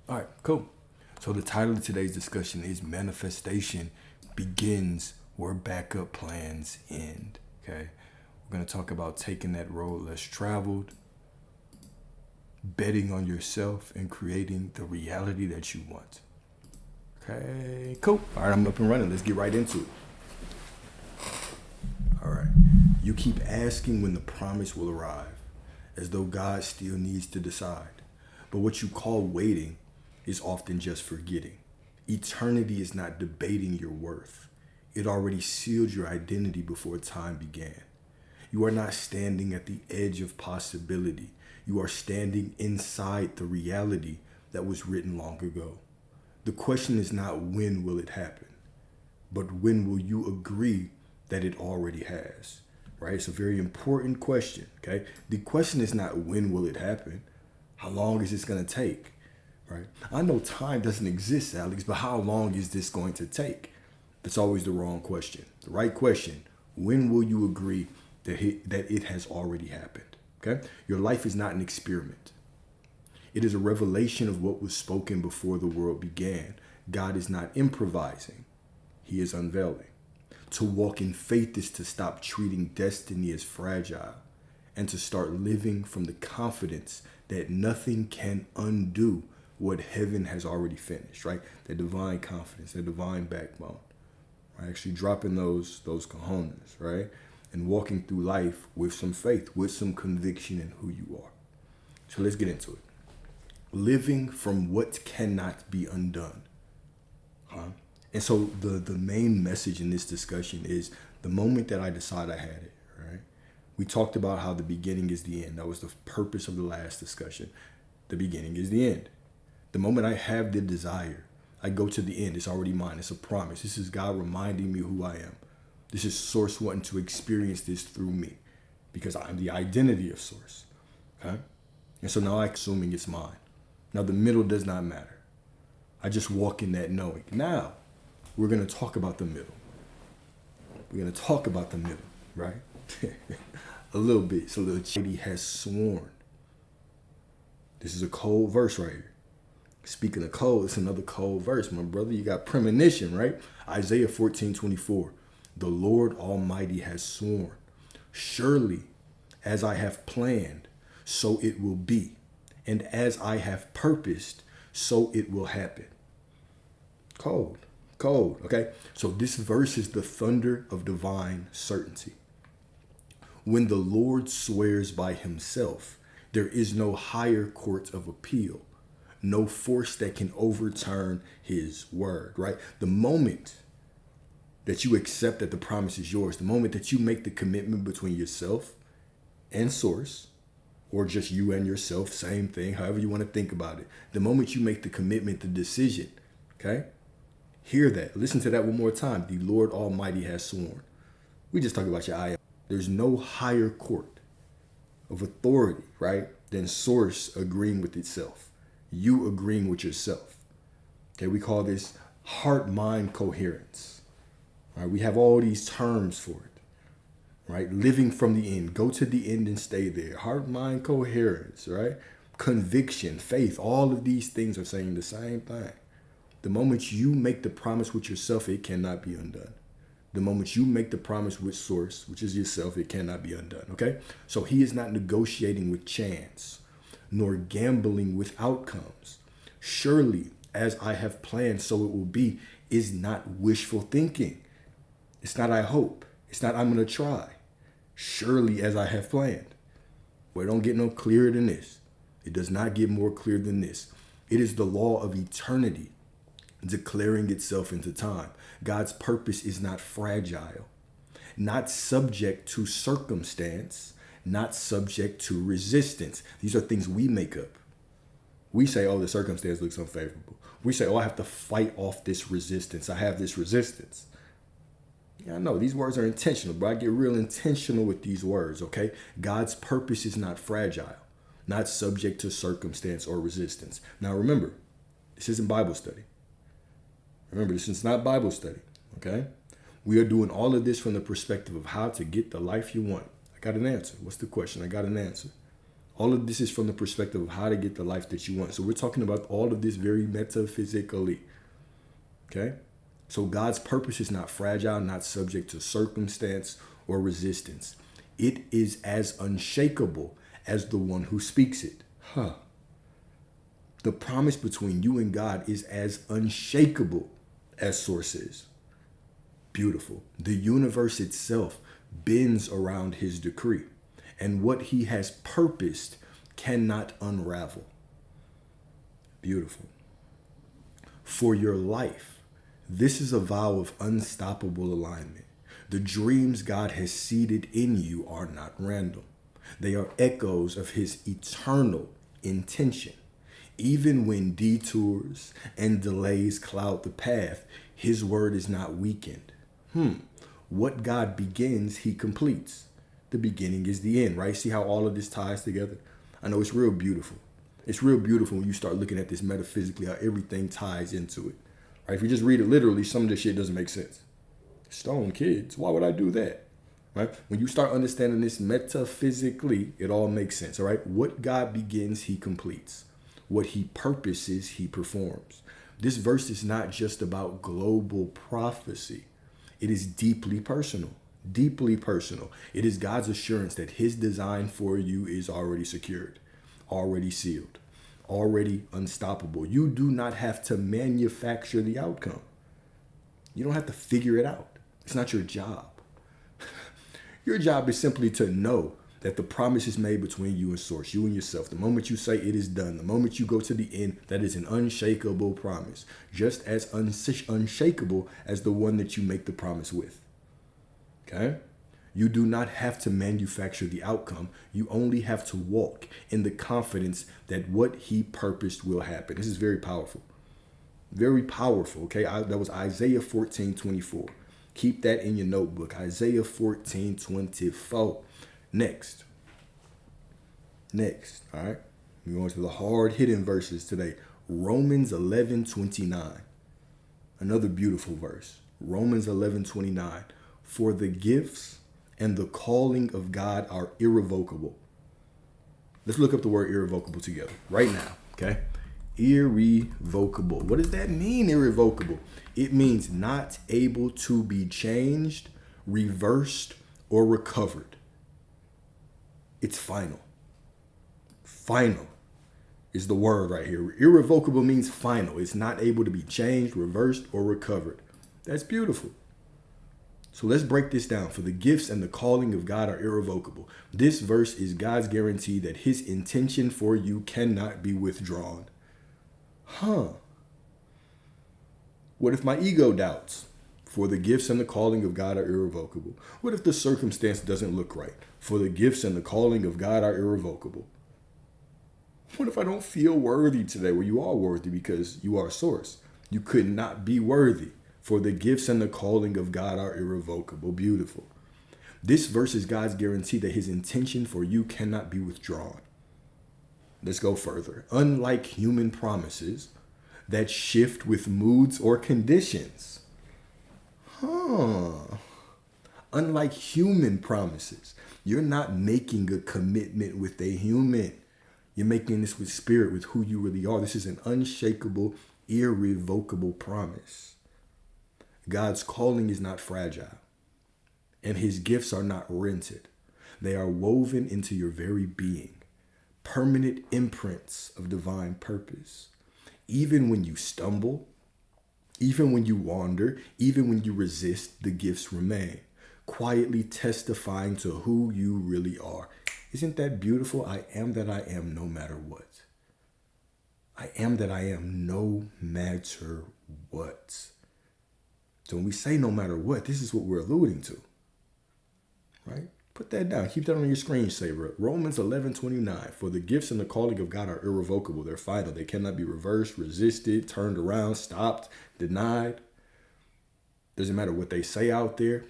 All right, cool. So the title of today's discussion is Manifestation Begins Where Backup Plans End. Okay. We're going to talk about taking that road less traveled, betting on yourself, and creating the reality that you want. Okay, cool. All right, I'm up and running. Let's get right into it. All right. You keep asking when the promise will arrive, as though God still needs to decide. But what you call waiting is often just forgetting. Eternity is not debating your worth. It already sealed your identity before time began. You are not standing at the edge of possibility. You are standing inside the reality that was written long ago. The question is not when will it happen, but when will you agree that it already has, right? It's a very important question, okay? The question is not when will it happen, how long is this going to take, right? I know time doesn't exist, Alex, but how long is this going to take? That's always the wrong question. The right question, when will you agree that it has already happened, okay? Your life is not an experiment. It is a revelation of what was spoken before the world began. God is not improvising. He is unveiling. To walk in faith is to stop treating destiny as fragile and to start living from the confidence that nothing can undo what heaven has already finished, right? The divine confidence, the divine backbone, right? Actually dropping those cojones, right? And walking through life with some faith, with some conviction in who you are. So let's get into it. Living from what cannot be undone. And so the main message in this discussion is the moment that I decide I had it, right? We talked about how the beginning is the end. That was the purpose of the last discussion. The beginning is the end. The moment I have the desire, I go to the end. It's already mine. It's a promise. This is God reminding me who I am. This is Source wanting to experience this through me because I'm the identity of Source. Okay? And so now I'm assuming it's mine. Now the middle does not matter. I just walk in that knowing. Now, we're going to talk about the middle. We're going to talk about the middle, right? A little bit. It's a little He has sworn. This is a cold verse right here. Speaking of cold, it's another cold verse, my brother. You got premonition, right? Isaiah 14:24. The Lord Almighty has sworn. Surely, as I have planned, so it will be. And as I have purposed, so it will happen. Cold. Okay? So this verse is the thunder of divine certainty. When the Lord swears by himself, there is no higher court of appeal, no force that can overturn his word, right? The moment that you accept that the promise is yours, the moment that you make the commitment between yourself and Source, or just you and yourself, same thing, however you want to think about it. The moment you make the commitment, the decision, okay? Hear that. Listen to that one more time. The Lord Almighty has sworn. We just talked about your eye. There's no higher court of authority, right, than Source agreeing with itself. You agreeing with yourself. Okay, we call this heart-mind coherence. All right, we have all these terms for it. Right? Living from the end. Go to the end and stay there. Heart-mind coherence, right? Conviction, faith, all of these things are saying the same thing. The moment you make the promise with yourself, it cannot be undone. The moment you make the promise with Source, which is yourself, it cannot be undone, okay? So he is not negotiating with chance, nor gambling with outcomes. Surely, as I have planned, so it will be, is not wishful thinking. It's not I hope. It's not I'm going to try. Surely as I have planned. Well, it don't get no clearer than this. It does not get more clear than this. It is the law of eternity declaring itself into time. God's purpose is not fragile, not subject to circumstance, not subject to resistance. These are things we make up. We say, oh, the circumstance looks unfavorable. We say, oh, I have to fight off this resistance. I have this resistance. Yeah, I know these words are intentional, but I get real intentional with these words, okay? God's purpose is not fragile, not subject to circumstance or resistance. Now remember, this isn't Bible study. Remember, this is not Bible study, okay? We are doing all of this from the perspective of how to get the life you want. I got an answer. What's the question? I got an answer. All of this is from the perspective of how to get the life that you want. So we're talking about all of this very metaphysically. Okay? So God's purpose is not fragile, not subject to circumstance or resistance. It is as unshakable as the one who speaks it. The promise between you and God is as unshakable as source is. Beautiful. The universe itself bends around his decree, and what he has purposed cannot unravel. Beautiful. For your life, this is a vow of unstoppable alignment. The dreams God has seeded in you are not random. They are echoes of his eternal intention. Even when detours and delays cloud the path, his word is not weakened. What God begins, he completes. The beginning is the end, right? See how all of this ties together? I know it's real beautiful. It's real beautiful when you start looking at this metaphysically, how everything ties into it. Right? If you just read it literally, some of this shit doesn't make sense. Stone kids, why would I do that? Right? When you start understanding this metaphysically, it all makes sense. All right. What God begins, he completes. What he purposes, he performs. This verse is not just about global prophecy. It is deeply personal. Deeply personal. It is God's assurance that his design for you is already secured, already sealed, already unstoppable. You do not have to manufacture the outcome. You don't have to figure it out. It's not your job. Your job is simply to know that the promise is made between you and source, you and yourself. The moment you say it is done, the moment you go to the end, that is an unshakable promise, just as unshakable as the one that you make the promise with. Okay? You do not have to manufacture the outcome. You only have to walk in the confidence that what he purposed will happen. This is very powerful. Very powerful. Okay? That was Isaiah 14:24. Keep that in your notebook. Isaiah 14:24. Next. All right? We're going to the hard-hitting verses today. Romans 11:29. Another beautiful verse. Romans 11:29. For the gifts and the calling of God are irrevocable. Let's look up the word irrevocable together right now, okay? Irrevocable. What does that mean, irrevocable? It means not able to be changed, reversed, or recovered. It's final. Final is the word right here. Irrevocable means final. It's not able to be changed, reversed, or recovered. That's beautiful. So let's break this down. For the gifts and the calling of God are irrevocable. This verse is God's guarantee that his intention for you cannot be withdrawn. What if my ego doubts? For the gifts and the calling of God are irrevocable. What if the circumstance doesn't look right? For the gifts and the calling of God are irrevocable. What if I don't feel worthy today? Well, you are worthy because you are source. You could not be worthy. For the gifts and the calling of God are irrevocable. Beautiful. This verse is God's guarantee that his intention for you cannot be withdrawn. Let's go further. Unlike human promises that shift with moods or conditions. Unlike human promises, you're not making a commitment with a human. You're making this with spirit, with who you really are. This is an unshakable, irrevocable promise. God's calling is not fragile, and his gifts are not rented. They are woven into your very being, permanent imprints of divine purpose. Even when you stumble, even when you wander, even when you resist, the gifts remain, quietly testifying to who you really are. Isn't that beautiful? I am that I am no matter what. I am that I am no matter what. So when we say no matter what, this is what we're alluding to, right? Put that down. Keep that on your screensaver. Romans 11:29. For the gifts and the calling of God are irrevocable. They're final. They cannot be reversed, resisted, turned around, stopped, denied. Doesn't matter what they say out there.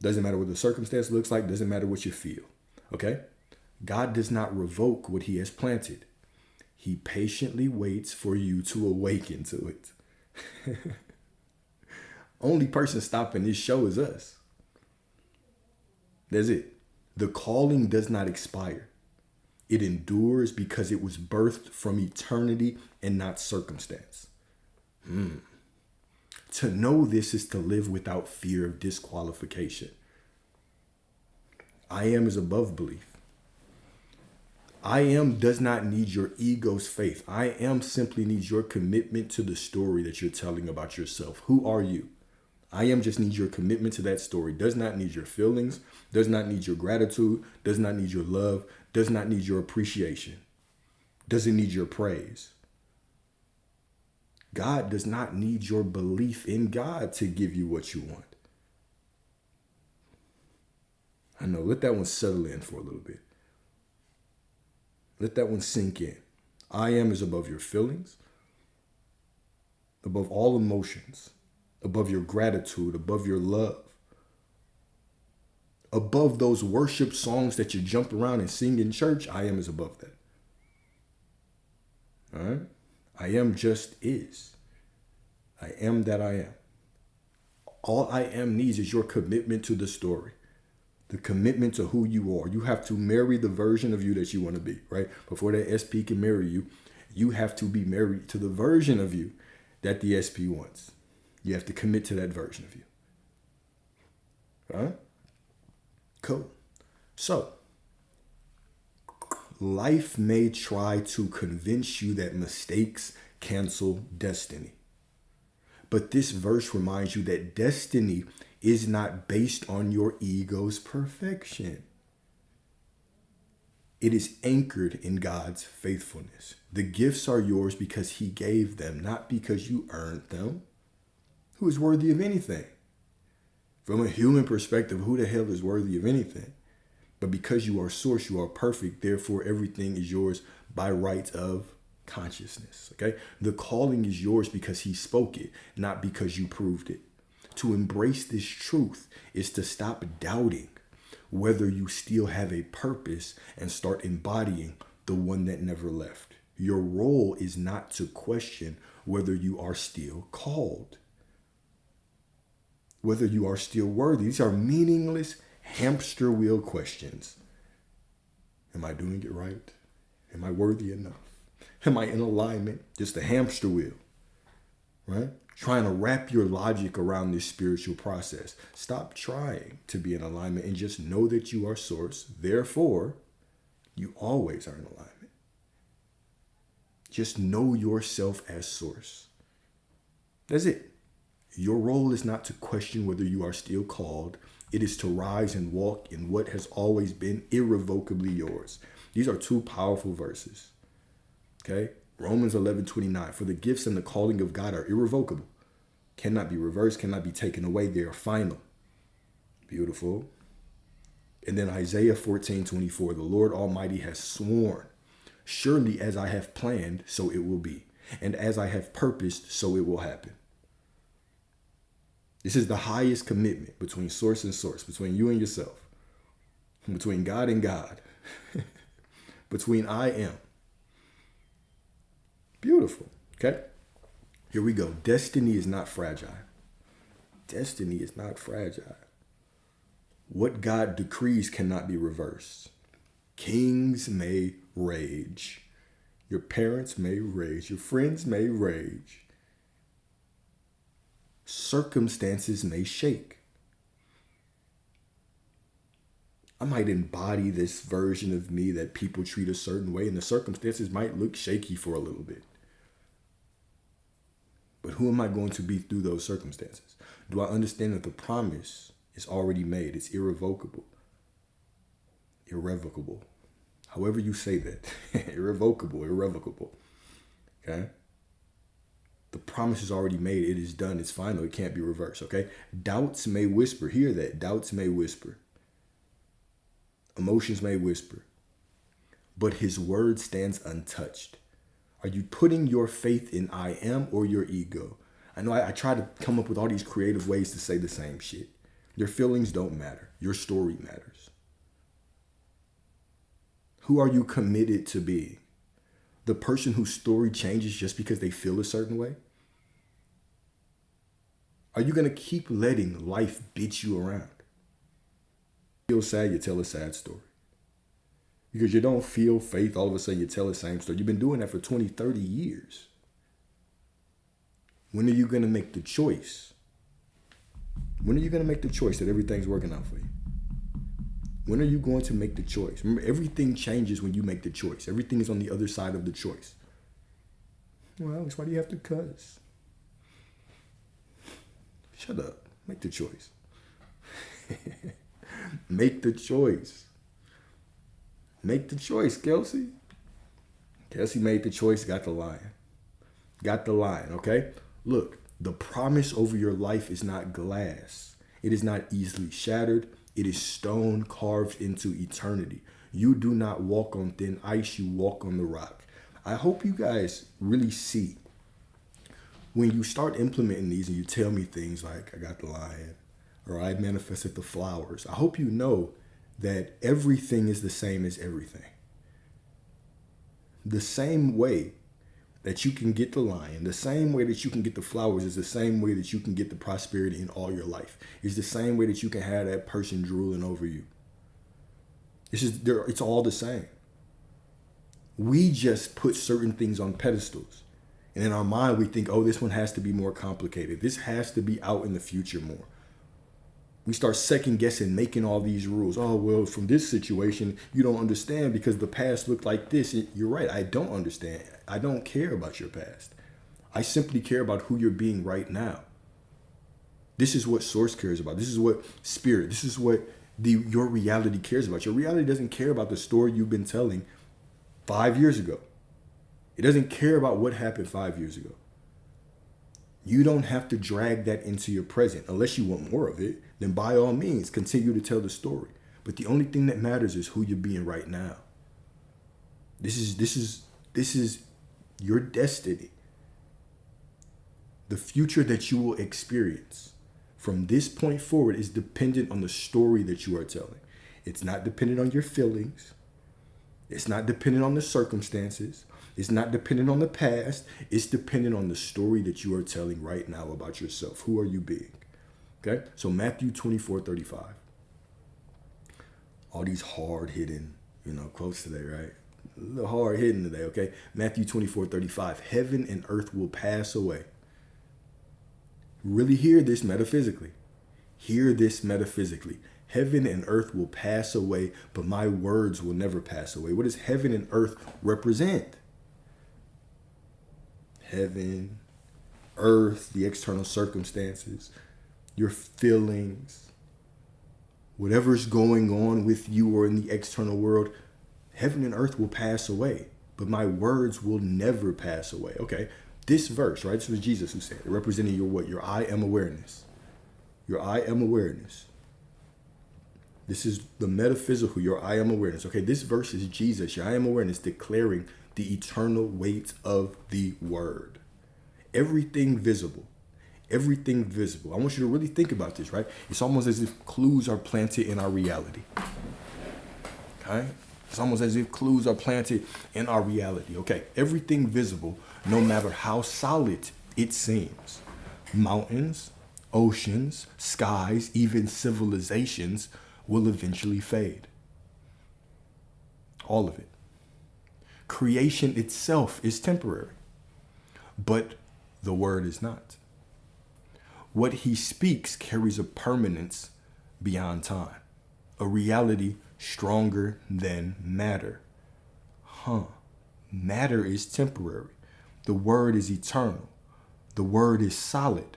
Doesn't matter what the circumstance looks like. Doesn't matter what you feel. Okay? God does not revoke what he has planted. He patiently waits for you to awaken to it. Only person stopping this show is us. That's it. The calling does not expire. It endures because it was birthed from eternity and not circumstance. To know this is to live without fear of disqualification. I am is above belief. I am does not need your ego's faith. I am simply needs your commitment to the story that you're telling about yourself. Who are you? I am just needs your commitment to that story. Does not need your feelings, does not need your gratitude, does not need your love, does not need your appreciation, doesn't need your praise. God does not need your belief in God to give you what you want. I know, let that one settle in for a little bit. Let that one sink in. I am is above your feelings, above all emotions, above your gratitude, above your love, above those worship songs that you jump around and sing in church. I am is above that. All right? I am just is. I am that I am. All I am needs is your commitment to the story, the commitment to who you are. You have to marry the version of you that you want to be, right? Before that SP can marry you, you have to be married to the version of you that the SP wants. You have to commit to that version of you. All right? Cool. So, life may try to convince you that mistakes cancel destiny. But this verse reminds you that destiny is not based on your ego's perfection. It is anchored in God's faithfulness. The gifts are yours because he gave them, not because you earned them. Who is worthy of anything? From a human perspective, who the hell is worthy of anything? But because you are source, you are perfect. Therefore, everything is yours by right of consciousness. Okay? The calling is yours because he spoke it, not because you proved it. To embrace this truth is to stop doubting whether you still have a purpose and start embodying the one that never left. Your role is not to question whether you are still called, whether you are still worthy. These are meaningless hamster wheel questions. Am I doing it right? Am I worthy enough? Am I in alignment? Just a hamster wheel, right? Trying to wrap your logic around this spiritual process. Stop trying to be in alignment and just know that you are source. Therefore, you always are in alignment. Just know yourself as source. That's it. Your role is not to question whether you are still called. It is to rise and walk in what has always been irrevocably yours. These are two powerful verses. Okay? Romans 11:29. For the gifts and the calling of God are irrevocable. Cannot be reversed, cannot be taken away. They are final. Beautiful. And then Isaiah 14:24. The Lord Almighty has sworn, surely as I have planned, so it will be. And as I have purposed, so it will happen. This is the highest commitment between source and source, between you and yourself, between God and God, between I am. Beautiful. Okay? Here we go. Destiny is not fragile. Destiny is not fragile. What God decrees cannot be reversed. Kings may rage. Your parents may rage. Your friends may rage. Circumstances may shake. I might embody this version of me that people treat a certain way, and the circumstances might look shaky for a little bit. But who am I going to be through those circumstances? Do I understand that the promise is already made? It's irrevocable. Irrevocable. However you say that. Irrevocable, irrevocable. Okay? The promise is already made. It is done. It's final. It can't be reversed. Okay? Doubts may whisper. Hear that. Doubts may whisper. Emotions may whisper. But his word stands untouched. Are you putting your faith in I am or your ego? I know I try to come up with all these creative ways to say the same shit. Your feelings don't matter. Your story matters. Who are you committed to being? The person whose story changes just because they feel a certain way? Are you going to keep letting life beat you around? You feel sad, you tell a sad story. Because you don't feel faith, all of a sudden you tell the same story. You've been doing that for 20, 30 years. When are you going to make the choice? When are you going to make the choice that everything's working out for you? When are you going to make the choice? Remember, everything changes when you make the choice. Everything is on the other side of the choice. Well, Alex, why do you have to cuss? Shut up. Make the choice. Make the choice. Make the choice, Kelsey. Kelsey made the choice, got the lion. Got the lion, okay? Look, the promise over your life is not glass. It is not easily shattered. It is stone carved into eternity. You do not walk on thin ice, you walk on the rock. I hope you guys really see when you start implementing these and you tell me things like, I got the lion, or I manifested the flowers. I hope you know that everything is the same as everything. The same way that you can get the lion, the same way that you can get the flowers is the same way that you can get the prosperity in all your life. It's the same way that you can have that person drooling over you. It's all the same. We just put certain things on pedestals. And in our mind, we think, oh, this one has to be more complicated. This has to be out in the future more. We start second guessing, making all these rules. Oh, well, from this situation, you don't understand because the past looked like this. You're right. I don't understand. I don't care about your past. I simply care about who you're being right now. This is what Source cares about. This is what Spirit, this is what your reality cares about. Your reality doesn't care about the story you've been telling 5 years ago. It doesn't care about what happened 5 years ago. You don't have to drag that into your present. Unless you want more of it, then by all means, continue to tell the story. But the only thing that matters is who you're being right now. This is your destiny. The future that you will experience from this point forward is dependent on the story that you are telling. It's not dependent on your feelings. It's not dependent on the circumstances. It's not dependent on the past. It's dependent on the story that you are telling right now about yourself. Who are you being? Okay? So Matthew 24:35. All these hard-hitting, quotes today, right? A little hard-hitting today, okay? Matthew 24:35. Heaven and earth will pass away. Really hear this metaphysically. Hear this metaphysically. Heaven and earth will pass away, but my words will never pass away. What does heaven and earth represent? Heaven, earth, the external circumstances, your feelings, whatever's going on with you or in the external world, heaven and earth will pass away, but my words will never pass away. Okay, this verse, right? This was Jesus who said it, representing your what? Your I am awareness. Your I am awareness. This is the metaphysical, your I am awareness. Okay, this verse is Jesus, your I am awareness, declaring the eternal weight of the word. Everything visible. Everything visible. I want you to really think about this, right? It's almost as if clues are planted in our reality. Okay? It's almost as if clues are planted in our reality. Okay, everything visible, no matter how solid it seems. Mountains, oceans, skies, even civilizations will eventually fade. All of it. Creation itself is temporary, but the word is not. What he speaks carries a permanence beyond time, a reality stronger than matter. Matter is temporary. The word is eternal. The word is solid.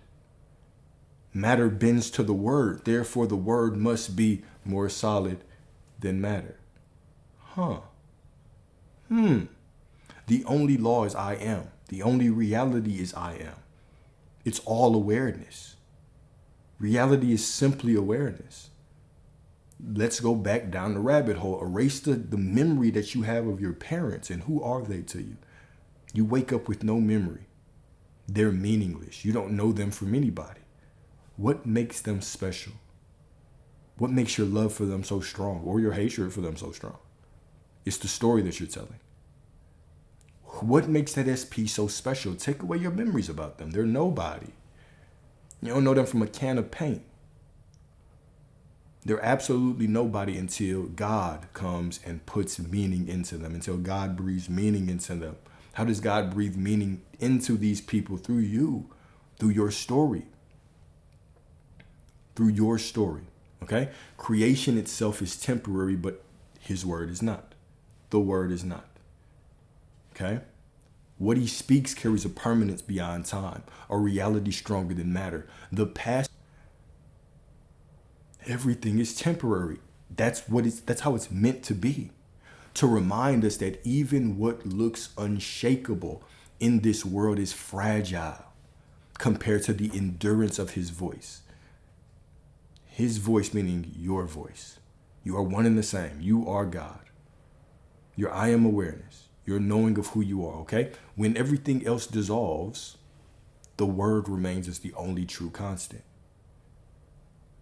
Matter bends to the word, therefore the word must be more solid than matter. The only law is I am. The only reality is I am. It's all awareness. Reality is simply awareness. Let's go back down the rabbit hole. Erase the memory that you have of your parents and who are they to you. You wake up with no memory. They're meaningless. You don't know them from anybody. What makes them special? What makes your love for them so strong or your hatred for them so strong? It's the story that you're telling. What makes that SP so special? Take away your memories about them. They're nobody. You don't know them from a can of paint. They're absolutely nobody until God comes and puts meaning into them, until God breathes meaning into them. How does God breathe meaning into these people? Through you, through your story. Through your story, okay? Creation itself is temporary, but his word is not. The word is not, okay? What he speaks carries a permanence beyond time, a reality stronger than matter. The past, everything is temporary. That's how it's meant to be. To remind us that even what looks unshakable in this world is fragile compared to the endurance of his voice. His voice meaning your voice. You are one and the same. You are God. Your I am awareness. Your knowing of who you are, okay? When everything else dissolves, the word remains as the only true constant.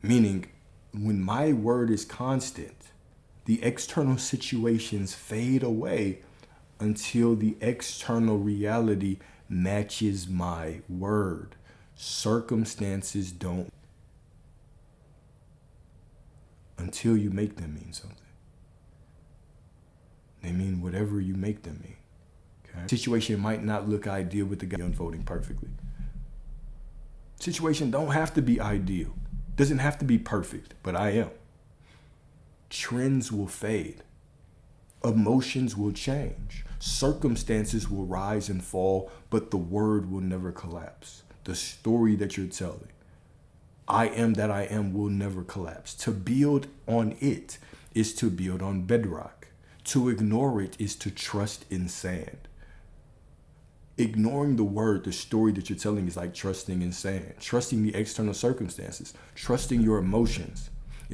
Meaning, when my word is constant, the external situations fade away until the external reality matches my word. Circumstances don't, until you make them mean something. They mean whatever you make them mean. Okay? Situation might not look ideal, but the guy unfolding perfectly. Situation don't have to be ideal. Doesn't have to be perfect, but I am. Trends will fade. Emotions will change. Circumstances will rise and fall, but the word will never collapse. The story that you're telling, I am that I am, will never collapse. To build on it is to build on bedrock. To ignore it is to trust in sand. Ignoring the word, the story that you're telling, is like trusting in sand. Trusting the external circumstances. Trusting your emotions.